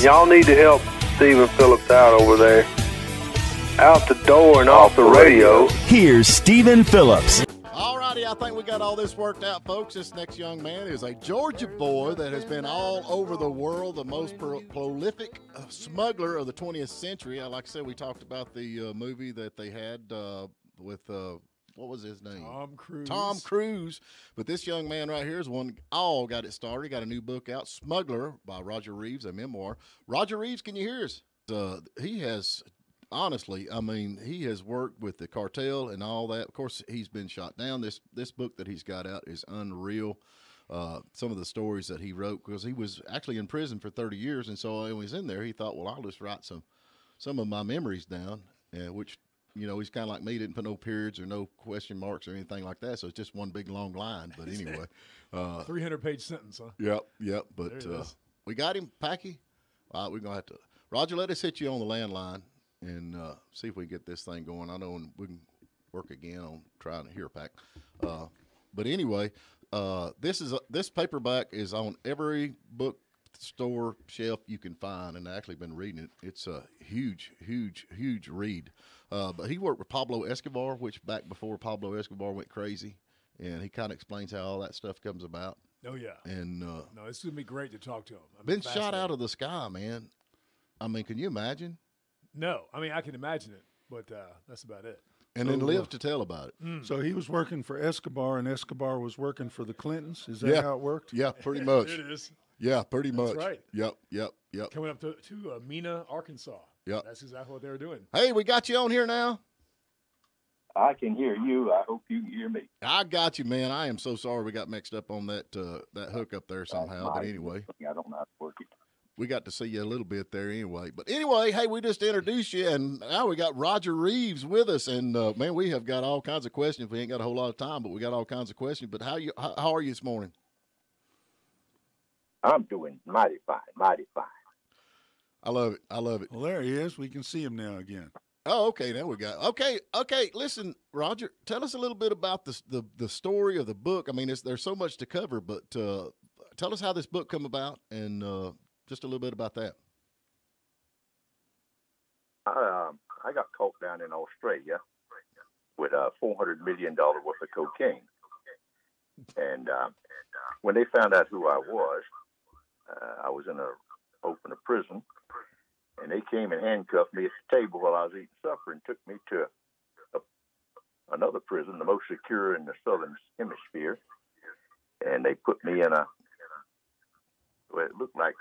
Y'all need to help Stephen Phillips out over there. Out the door and off the radio. Here's Stephen Phillips. All righty, I think we got all this worked out, folks. This next young man is a Georgia boy that has been all over the world, the most prolific smuggler of the 20th century. Like I said, we talked about the movie that they had with, what was his name? Tom Cruise. But this young man right here is one all got it started. He got a new book out, Smuggler, by Roger Reeves, a memoir. Roger Reeves, can you hear us? He has... Honestly, I mean, he has worked with the cartel and all that. Of course, he's been shot down. This book that he's got out is unreal. Some of the stories that he wrote, because he was actually in prison for 30 years, and so when he was in there, he thought, well, I'll just write some of my memories down, which, you know, he's kind of like me, didn't put no periods or no question marks or anything like that, so it's just one big long line. But anyway. 300-page sentence, huh? Yep. But we got him, Packy. All right, we're going to have to. Roger, let us hit you on the landline and see if we get this thing going. I know we can work again on trying to hear Pack. But anyway, this paperback is on every bookstore shelf you can find, and I've actually been reading it. It's a huge read. But he worked with Pablo Escobar, which back before Pablo Escobar went crazy, and he kind of explains how all that stuff comes about. Oh, yeah. And no, it's going to be great to talk to him. Been shot out of the sky, man. I mean, can you imagine? No, I mean, I can imagine it, but that's about it. And then live to tell about it. So he was working for Escobar, and Escobar was working for the Clintons? Is that how it worked? Yeah, pretty much. It is. Yeah, pretty much. That's right. Yep. Coming up to Mena, Arkansas. Yep. That's exactly what they were doing. Hey, we got you on here now. I can hear you. I hope you can hear me. I got you, man. I am so sorry we got mixed up on that hook up there somehow. But anyway. I don't know how to work it. We got to see you a little bit there anyway. But anyway, hey, we just introduced you, and now we got Roger Reeves with us. And, man, we have got all kinds of questions. We ain't got a whole lot of time, but we got all kinds of questions. But how are you this morning? I'm doing mighty fine. I love it. Well, there he is. We can see him now again. Oh, okay. Now we got okay. Listen, Roger, tell us a little bit about the story of the book. I mean, there's so much to cover, but tell us how this book come about and just a little bit about that. I got caught down in Australia with $400 million worth of cocaine, and when they found out who I was in a prison. And they came and handcuffed me at the table while I was eating supper and took me to another prison, the most secure in the southern hemisphere. And they put me in it looked like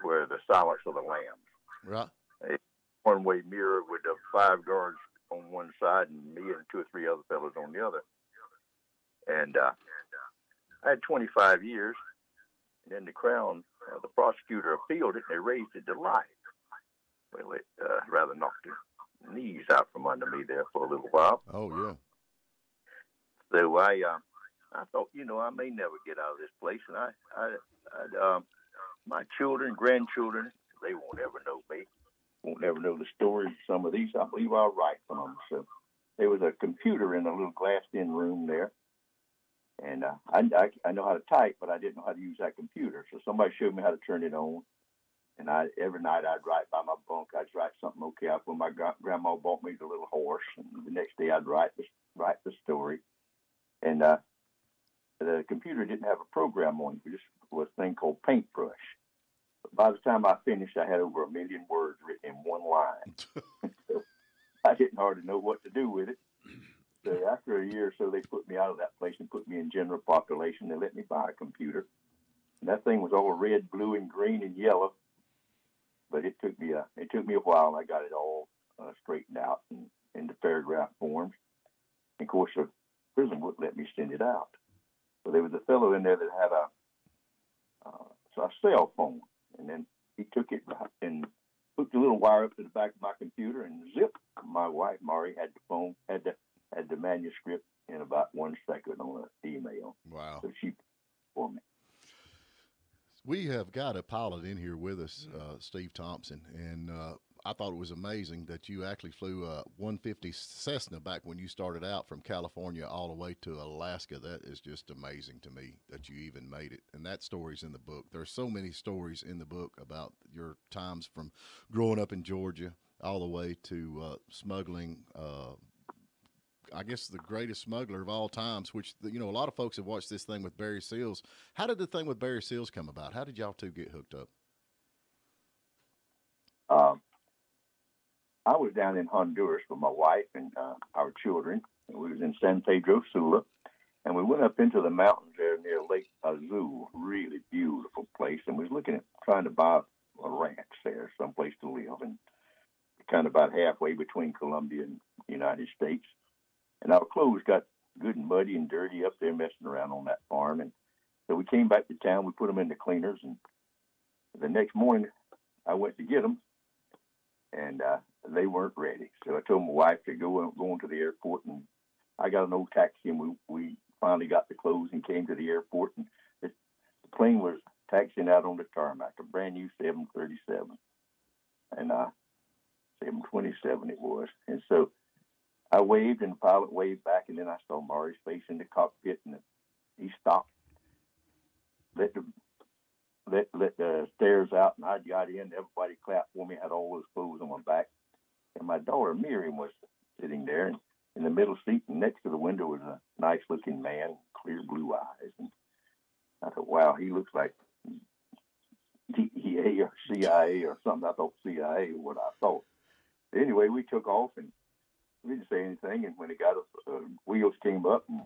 where the Silence of the Lambs. Right. A one-way mirror with the 5 guards on one side and me and 2 or 3 other fellows on the other. And I had 25 years. And then the Crown, the prosecutor appealed it, and they raised it to life. Well, it rather knocked the knees out from under me there for a little while. Oh, yeah. So I thought, I may never get out of this place. And I my children, grandchildren, they won't ever know me. Won't ever know the stories of some of these. I believe I'll write from them. So there was a computer in a little glassed-in room there. And I know how to type, but I didn't know how to use that computer. So somebody showed me how to turn it on. And every night I'd write by my bunk. I'd write something okay. When my grandma bought me the little horse, and the next day I'd write the story. And the computer didn't have a program on it. It just was a thing called Paintbrush. But by the time I finished, I had over 1 million words written in one line. So I didn't hardly know what to do with it. So after a year or so, they put me out of that place and put me in general population. They let me buy a computer. And that thing was all red, blue, and green, and yellow. But it took me a while, and I got it all straightened out and into paragraph forms. And of course, the prison wouldn't let me send it out. So there was a fellow in there that had a cell phone, and then he took it and hooked a little wire up to the back of my computer, and zip, my wife Mari had the manuscript in about 1 second on an email. Wow! So she for me. We have got a pilot in here with us, Steve Thompson, and I thought it was amazing that you actually flew a 150 Cessna back when you started out from California all the way to Alaska. That is just amazing to me that you even made it. And that story's in the book. There's so many stories in the book about your times from growing up in Georgia all the way to smuggling. I guess the greatest smuggler of all times, which, you know, a lot of folks have watched this thing with Barry Seals. How did the thing with Barry Seals come about? How did y'all two get hooked up? I was down in Honduras with my wife and our children, and we was in San Pedro Sula, and we went up into the mountains there near Lake Azul, really beautiful place, and we was looking at trying to buy a ranch there, someplace to live, and kind of about halfway between Colombia and the United States. And our clothes got good and muddy and dirty up there messing around on that farm, and so we came back to town, we put them in the cleaners, and the next morning I went to get them, and they weren't ready. So I told my wife to go on to the airport, and I got an old taxi, and we finally got the clothes and came to the airport, and the plane was taxiing out on the tarmac, a brand new 737, and 727 it was. And so I waved, and the pilot waved back, and then I saw Mari's face in the cockpit, and he stopped, let the stairs out, and I got in. Everybody clapped for me. I had all those clothes on my back. And my daughter, Miriam, was sitting there and in the middle seat, and next to the window was a nice-looking man, clear blue eyes. And I thought, wow, he looks like DEA or CIA or something. I thought CIA was what I thought. But anyway, we took off, and we didn't say anything. And when it got wheels came up, and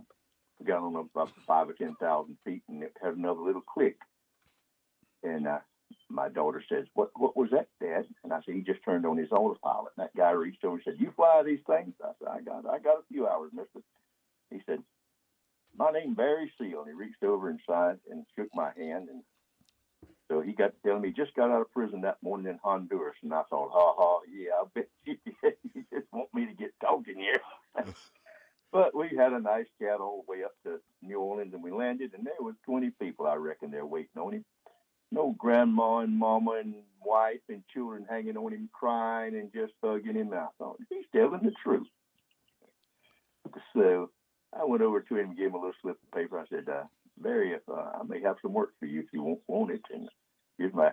we got on about 5,000 or 10,000 feet, and it had another little click. And my daughter says, what was that, Dad? And I said, he just turned on his autopilot. And that guy reached over and said, you fly these things? I said, I got a few hours, mister. He said, my name's Barry Seal. And he reached over and signed and shook my hand. And so he got telling me he just got out of prison that morning in Honduras. And I thought, yeah, I bet you just want me to get talking here. But we had a nice chat all the way up to New Orleans, and we landed, and there was 20 people, I reckon, there waiting on him. No grandma and mama and wife and children hanging on him, crying and just hugging him. I thought, he's telling the truth. So I went over to him and gave him a little slip of paper. I said, Barry, if I may have some work for you if you want it. And here's my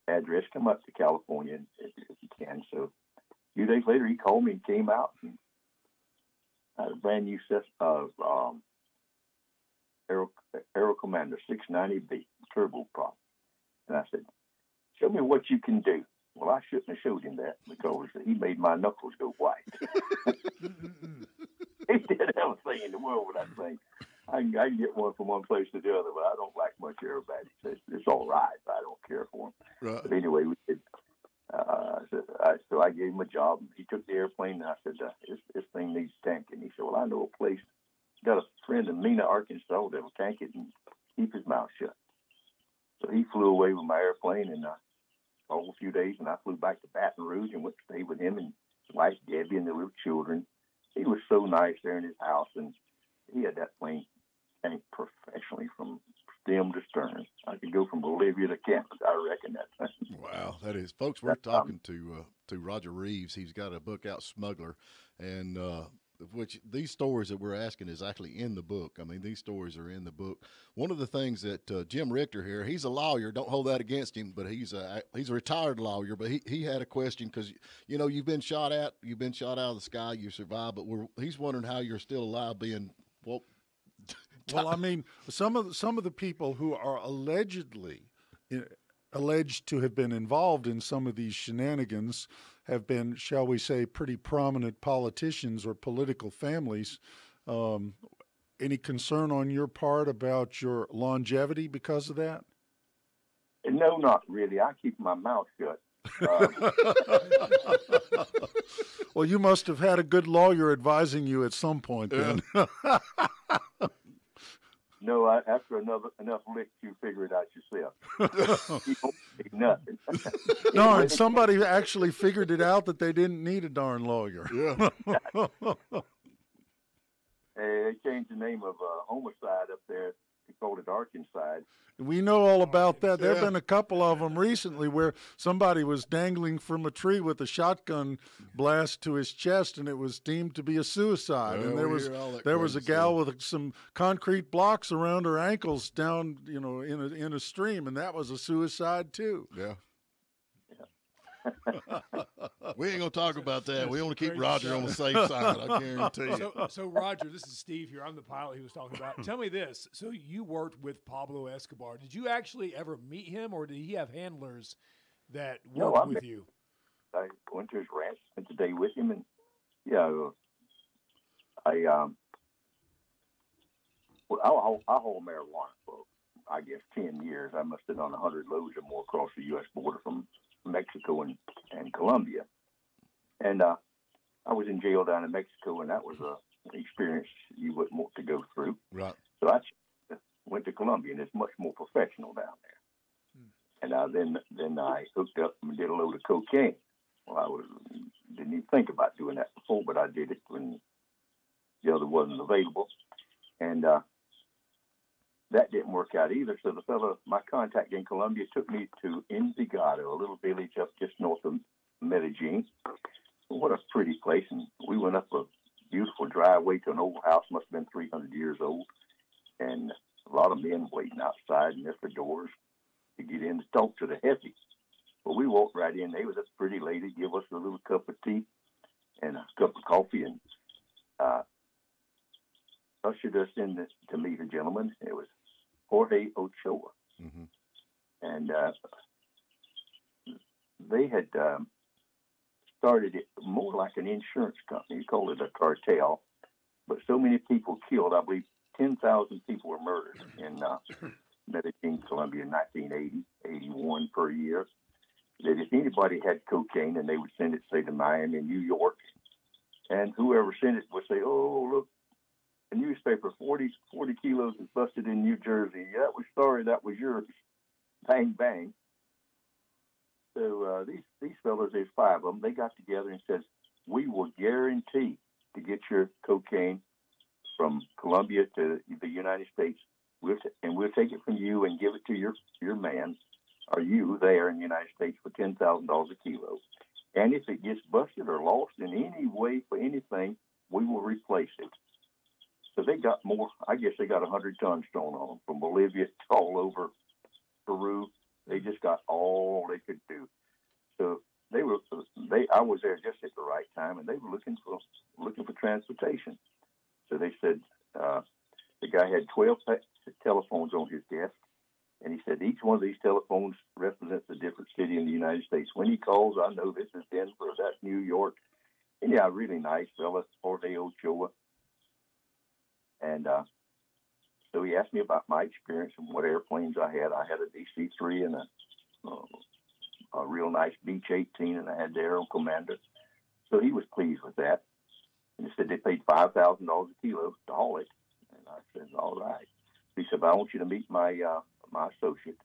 address. Come up to California if you can. So a few days later, he called me and came out. And I had a brand new set of Aero Commander 690B turboprop. And I said, show me what you can do. Well, I shouldn't have showed him that because he made my knuckles go white. He did everything in the world with that thing. I can get one from one place to the other, but I don't like much aerobatics. It's all right, but I don't care for them. Right. But anyway, we did. So I gave him a job. He took the airplane, and I said, this thing needs tanking. He said, well, I know a place. Got a friend in Mena, Arkansas that will tank it and keep his mouth shut. So he flew away with my airplane, and a few days, and I flew back to Baton Rouge and went to stay with him and his wife, Debbie, and the little children. He was so nice there in his house, and he had that plane tanked professionally from stem to stern. I could go from Bolivia to Kansas, I reckon, that thing. Wow, that is. Folks, we're talking to Roger Reeves. He's got a book out, Smuggler, and which these stories that we're asking is actually in the book. I mean, these stories are in the book. One of the things that Jim Richter here, he's a lawyer. Don't hold that against him, but he's a retired lawyer. But he had a question because, you know, you've been shot out of the sky, you survived, but he's wondering how you're still alive being, well, I mean, some of the people who are alleged to have been involved in some of these shenanigans have been, shall we say, pretty prominent politicians or political families. Any concern on your part about your longevity because of that? No, not really. I keep my mouth shut. Well, you must have had a good lawyer advising you at some point then. No, after enough licks, you figure it out yourself. You don't think nothing. No, and somebody actually figured it out that they didn't need a darn lawyer. Yeah. They changed the name of homicide up there they called it Arkanside. We know all about that. There have been a couple of them recently where somebody was dangling from a tree with a shotgun blast to his chest, and it was deemed to be a suicide. Well, and there there was a gal stuff. with some concrete blocks around her ankles down, in a stream, and that was a suicide too. Yeah. We ain't gonna talk about that. We want to keep Roger on the safe side. I guarantee you. So Roger, this is Steve here. I'm the pilot he was talking about. Tell me this. So you worked with Pablo Escobar. Did you actually ever meet him, or did he have handlers that worked with you? I went to his ranch, spent the day with him, and I hauled marijuana for, I guess, 10 years. I must have done 100 loads or more across the U.S. border from Mexico and Colombia. And I was in jail down in Mexico, and that was an experience you wouldn't want to go through. Right. So I went to Colombia, and it's much more professional down there. And then I hooked up and did a load of cocaine. Well, didn't even think about doing that before, but I did it when the other wasn't available. And that didn't work out either. So the fellow, my contact in Colombia, took me to Envigado, a little village up just north of Medellin. What a pretty place. And we went up a beautiful driveway to an old house, must have been 300 years old. And a lot of men waiting outside and at the doors to get in to talk to the hefty. Well, we walked right in. There was a pretty lady, give us a little cup of tea and a cup of coffee, and ushered us in to meet a gentleman. It was Jorge Ochoa. Mm-hmm. And they had started it more like an insurance company. You call it a cartel. But so many people killed, I believe 10,000 people were murdered in Medellin, Colombia in 1980, 81 per year. That if anybody had cocaine, and they would send it, say, to Miami, New York, and whoever sent it would say, oh, look, a newspaper, 40 kilos is busted in New Jersey. Yeah, we're sorry, that was yours. Bang, bang. So these fellows, there's 5 of them, they got together and said, we will guarantee to get your cocaine from Colombia to the United States, and we'll take it from you and give it to your man, or you there in the United States, for $10,000 a kilo. And if it gets busted or lost in any way for anything, we will replace it. So they got more, I guess they got 100 tons thrown on them from Bolivia to all over Peru. They just got all they could do. So I was there just at the right time, and they were looking for transportation. So they said the guy had 12 telephones on his desk, and he said each one of these telephones represents a different city in the United States. When he calls, I know this is Denver, that's New York. And yeah, really nice fella, Jorge Ochoa. And so he asked me about my experience and what airplanes I had. I had a DC-3 and a real nice Beech-18, and I had the Aero Commander. So he was pleased with that. And he said they paid $5,000 a kilo to haul it. And I said, all right. He said, I want you to meet my associate.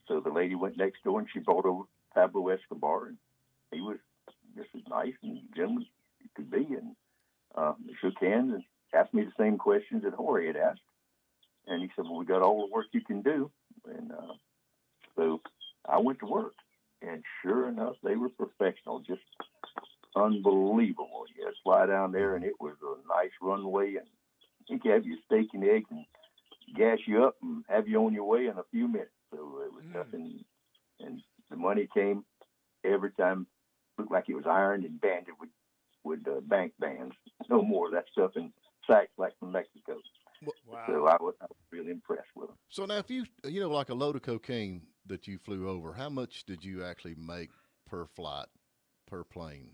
So the lady went next door, and she brought over Pablo Escobar, and he was just as nice and gentleman he could be, and they shook hands and asked me the same questions that Jorge had asked. And he said, well, we got all the work you can do. And so I went to work, and sure enough, they were professional, just unbelievable. You had to fly down there, and it was a nice runway, and he could have your steak and eggs and gas you up and have you on your way in a few minutes. So it was nothing, and the money came every time. Looked like it was ironed and banded with bank bands. No more of that stuff in sacks like from Mexico. Wow. So I was really impressed with them. So now, if you like a load of cocaine that you flew over, how much did you actually make per flight, per plane?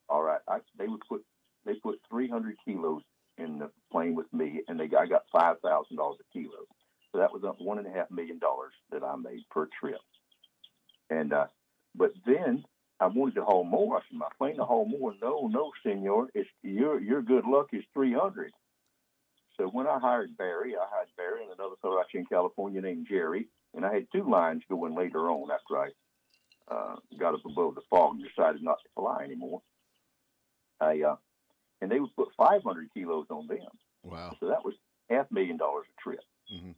All right, they put 300 kilos in the plane with me, and I got $5,000 a kilo. So that was $1.5 million that I made per trip. And but then I wanted to haul more. I said, my plane to haul more. No, senor. It's your good luck is 300. So when I hired Barry and another fellow out here in California named Jerry, and I had 2 lines going later on after I got up above the fog and decided not to fly anymore. And they would put 500 kilos on them. Wow. So that was $500,000 a trip. Mm-hmm.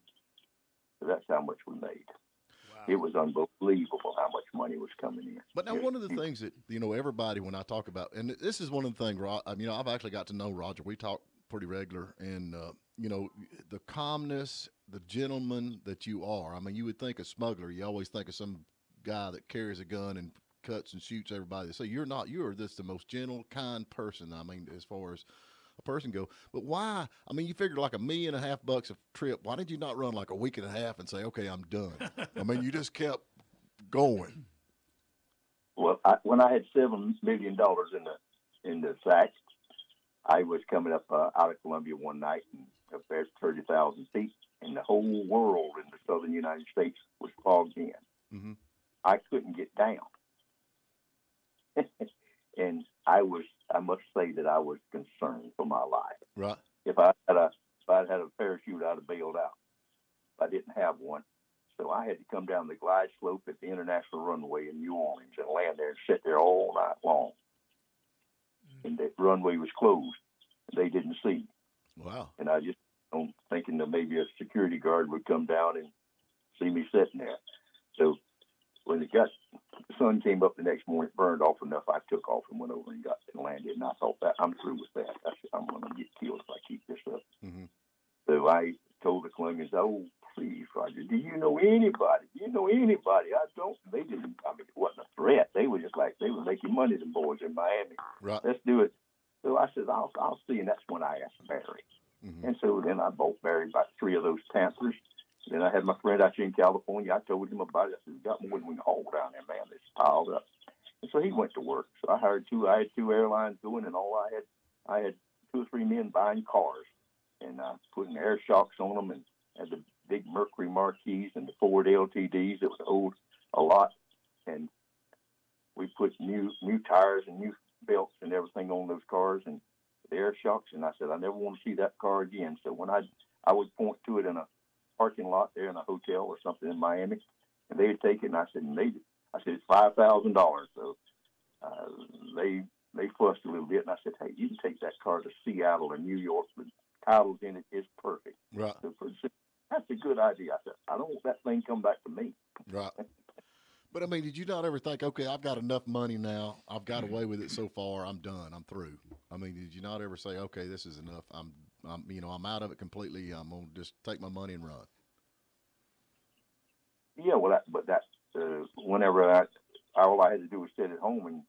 So that's how much we made. Wow. It was unbelievable how much money was coming in. But now, one of the things that, everybody, when I talk about, and this is one of the things, I've actually got to know Roger. We talk pretty regular, and, the calmness, the gentleman that you are. I mean, you would think a smuggler, you always think of some guy that carries a gun and cuts and shoots everybody. So you're not, you are just the most gentle, kind person. I mean, as far as a person go, but why? I mean, you figured like $1.5 million a trip. Why did you not run like a week and a half and say, okay, I'm done? I mean, you just kept going. Well, when I had $7 million in the sack, I was coming up out of Colombia one night, and up there 30,000 feet, and the whole world in the southern United States was fogged in. Mm-hmm. I couldn't get down. And I must say that I was concerned for my life. Right. If I had a parachute, I'd have bailed out. I didn't have one. So I had to come down the glide slope at the international runway in New Orleans and land there and sit there all night long. And the runway was closed. They didn't see me. Wow. And I just thinking that maybe a security guard would come down and see me sitting there. So when the sun came up the next morning, it burned off enough. I took off and went over and got and landed. And I thought that I'm through with that. I said, I'm going to get killed if I keep this up. Mm-hmm. So I told the Colombians, "Oh, please, Roger, do you know anybody? Do you know anybody?" I don't. They didn't. I mean, it wasn't a threat. They were just like, they were making money, the boys in Miami. Right. Let's do it. So I said, I'll see. And that's when I asked Barry. Mm-hmm. And so then I bought Barry about 3 of those Panthers. Then I had my friend out here in California. I told him about it. I said, "We got more than we can haul down there, man. It's piled up." And so he went to work. So I had 2 airlines going, and I had 2 or 3 men buying cars and putting air shocks on them, and had the big Mercury Marquis and the Ford LTDs that was old a lot. And we put new tires and new belts and everything on those cars and the air shocks. And I said, I never want to see that car again. So when I would point to it in a parking lot there in a hotel or something in Miami, and they'd take it, and I said, it's $5,000. So they fussed a little bit, and I said, hey, you can take that car to Seattle or New York. The titles in it is perfect. Right. So that's a good idea. I said, I don't want that thing come back to me. Right. But I mean, did you not ever think, okay, I've got enough money now. I've got away with it so far. I'm done. I'm through. I mean, did you not ever say, okay, this is enough. I'm out of it completely. I'm going to just take my money and run. Yeah, well, whenever all I had to do was sit at home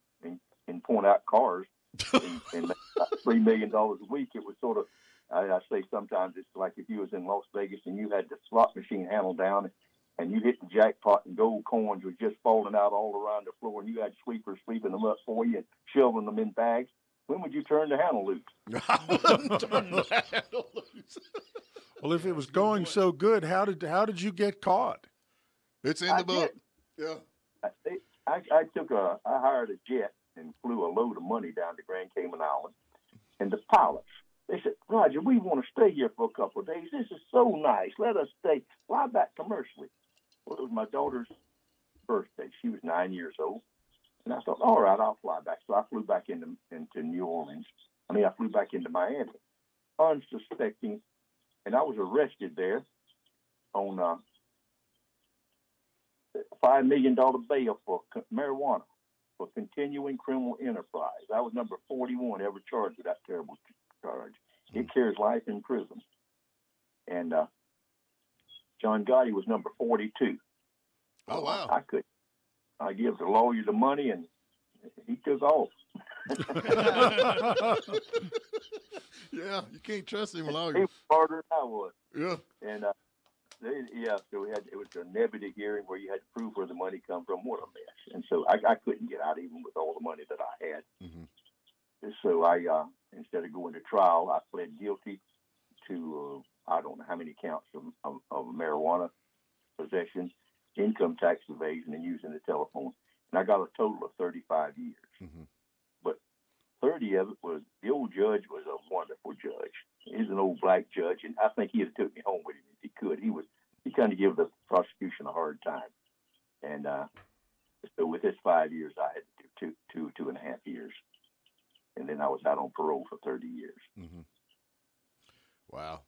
and point out cars and make about $3 million a week. It was sort of, I say sometimes it's like if you was in Las Vegas and you had the slot machine handle down and you hit the jackpot and gold coins were just falling out all around the floor, and you had sweepers sweeping them up for you and shoveling them in bags. When would you turn the handle loose? I wouldn't turn the handle loose. Well, if it was going so good, how did you get caught? It's in the book. Yeah. I hired a jet and flew a load of money down to Grand Cayman Island, and the pilots, they said, Roger, we want to stay here for a couple of days. This is so nice. Let us stay. Fly back commercially. Well, it was my daughter's birthday. She was 9 years old. And I thought, all right, I'll fly back. So I flew back into New Orleans. I flew back into Miami, unsuspecting. And I was arrested there on $5 million bail for marijuana for continuing criminal enterprise. I was number 41 ever charged with that terrible charge. It carries life in prison. And John Gotti was number 42. Oh, wow. I give the lawyer the money, and he took off. Yeah, you can't trust him, lawyer. He was smarter than I was. Yeah. And so it was a nebulous hearing where you had to prove where the money come from. What a mess! And so I couldn't get out even with all the money that I had. Mm-hmm. And so I instead of going to trial, I pled guilty to I don't know how many counts of marijuana possession, income tax evasion, and using the telephone. And I got a total of 35 years. Mm-hmm. But 30 of it was, the old judge was a wonderful judge. He's an old black judge, and I think he'd have took me home with him if he could. He kind of gave the prosecution a hard time. And so with his 5 years, I had to do two and a half years. And then I was out on parole for 30 years. Mm-hmm. Wow.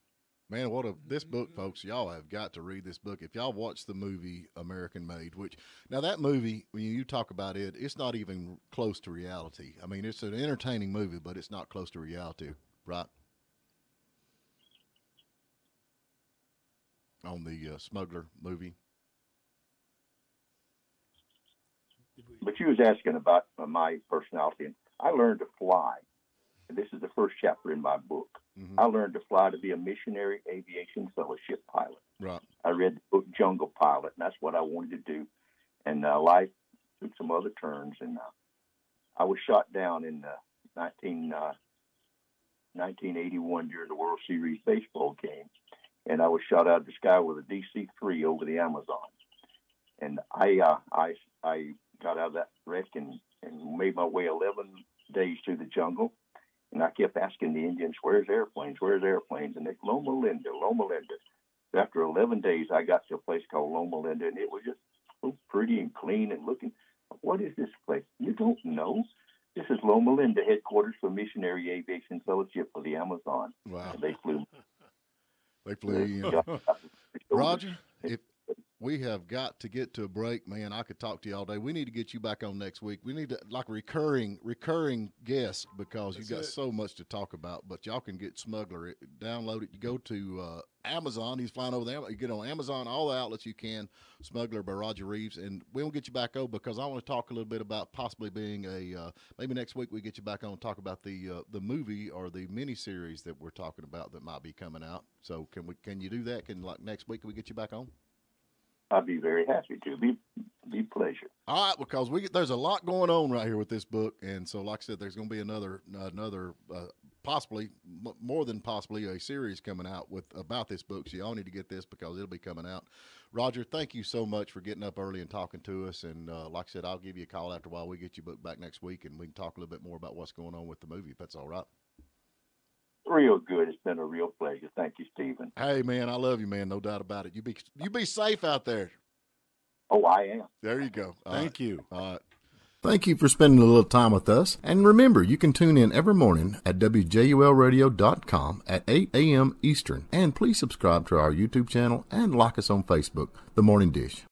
Man, this book, folks, y'all have got to read this book. If y'all watch the movie American Made, which now that movie, when you talk about it, it's not even close to reality. I mean, it's an entertaining movie, but it's not close to reality, right? On the Smuggler movie. But you was asking about my personality, and I learned to fly. And this is the first chapter in my book. Mm-hmm. I learned to fly to be a missionary aviation fellowship pilot. Right. I read the book Jungle Pilot, and that's what I wanted to do. And life took some other turns, and I was shot down in 1981 during the World Series baseball game, and I was shot out of the sky with a DC-3 over the Amazon. And I got out of that wreck and made my way 11 days through the jungle. And I kept asking the Indians, where's airplanes? Where's airplanes? And they, Loma Linda, Loma Linda. After 11 days, I got to a place called Loma Linda, and it was just so pretty and clean and looking. What is this place? You don't know. This is Loma Linda, headquarters for Missionary Aviation Fellowship for the Amazon. Wow. And they flew. They flew in. Roger, if we have got to get to a break, man, I could talk to you all day. We need to get you back on next week. We need to, like, recurring guests, because you got so much to talk about. But y'all can get Smuggler. Download it. You go to Amazon. He's flying over there. You get on Amazon, all the outlets you can. Smuggler by Roger Reeves. And we'll get you back on, because I want to talk a little bit about possibly being maybe next week we get you back on and talk about the movie or the miniseries that we're talking about that might be coming out. So can you do that? Next week can we get you back on? I'd be very happy to. Be pleasure. All right, because there's a lot going on right here with this book, and so like I said, there's going to be another possibly more than possibly a series coming out about this book. So y'all need to get this, because it'll be coming out. Roger, thank you so much for getting up early and talking to us. And like I said, I'll give you a call after a while. We get your book back next week, and we can talk a little bit more about what's going on with the movie, if that's all right. Real good. It's been a real pleasure. Thank you, Stephen. Hey, man, I love you, man. No doubt about it. You be safe out there. Oh, I am. There you go. Thank you. All right. Thank you for spending a little time with us. And remember, you can tune in every morning at WJULradio.com at 8 a.m. Eastern. And please subscribe to our YouTube channel and like us on Facebook, The Morning Dish.